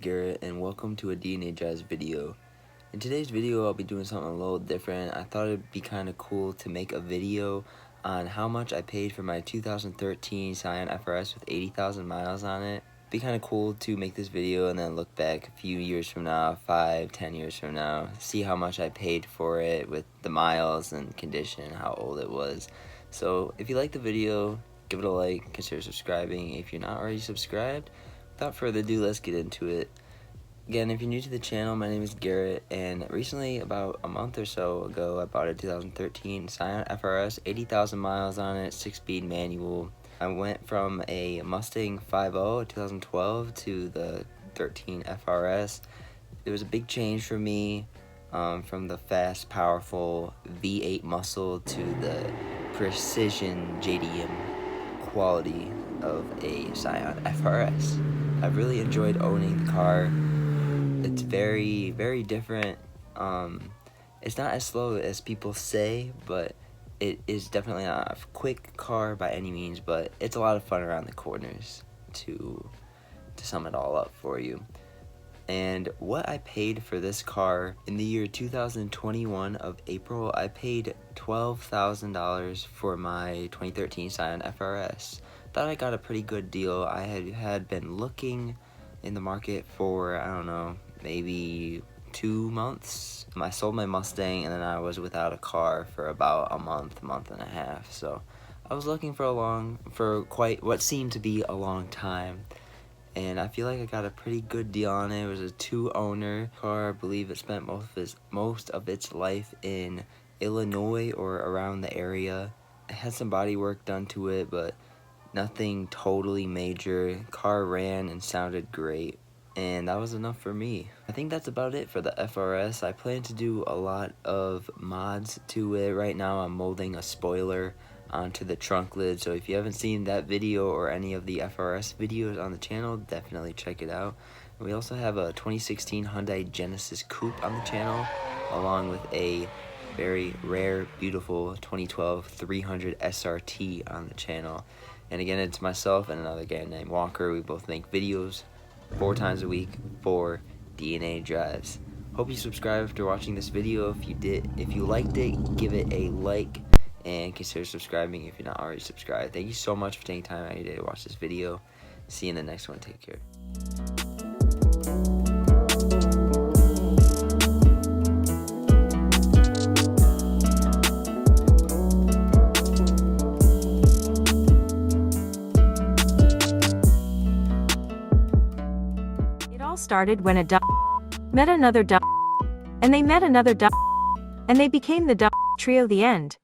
Garrett, and welcome to a DNA Drives video. In today's video, I'll be doing something a little different. I thought it'd be kind of cool to make a video on how much I paid for my 2013 Scion FRS with 80,000 miles on it. It'd be kind of cool to make this video and then look back a few years from now, 5-10 years from now, see how much I paid for it with the miles and condition, how old it was. So if you like the video, give it a like, consider subscribing if you're not already subscribed. Without further ado, let's get into it. Again, if you're new to the channel, my name is Garrett, and recently, about a month or so ago, I bought a 2013 Scion FRS, 80,000 miles on it, 6-speed manual. I went from a Mustang 5.0 2012 to the 13 FRS. It was a big change for me, from the fast, powerful V8 muscle to the precision JDM quality of a Scion FRS. I've really enjoyed owning the car. It's very, very different. It's not as slow as people say, but it is definitely not a quick car by any means, but it's a lot of fun around the corners, to sum it all up for you. And what I paid for this car in the year 2021 of April, I paid $12,000 for my 2013 Scion FRS. Thought I got a pretty good deal. I had been looking in the market for, I don't know, maybe 2 months. I sold my Mustang and then I was without a car for about a month and a half. So I was looking for quite what seemed to be a long time. And I feel like I got a pretty good deal on it. It was a 2-owner car. I believe it spent most of its life in Illinois or around the area. It had some body work done to it, but nothing totally major. Car ran and sounded great, and that was enough for me. I think that's about it for the FRS. I plan to do a lot of mods to it. Right now I'm molding a spoiler onto the trunk lid, so if you haven't seen that video or any of the FRS videos on the channel, definitely check it out. And we also have a 2016 Hyundai Genesis Coupe on the channel, along with a very rare, beautiful 2012 300 SRT on the channel. And again, it's myself and another guy named Walker. We both make videos 4 times a week for DNA Drives. Hope you subscribe after watching this video. If you liked it, give it a like and consider subscribing if you're not already subscribed. Thank you so much for taking time out of your day to watch this video. See you in the next one. Take care. Started when a met another and they met another and they became the trio. The end.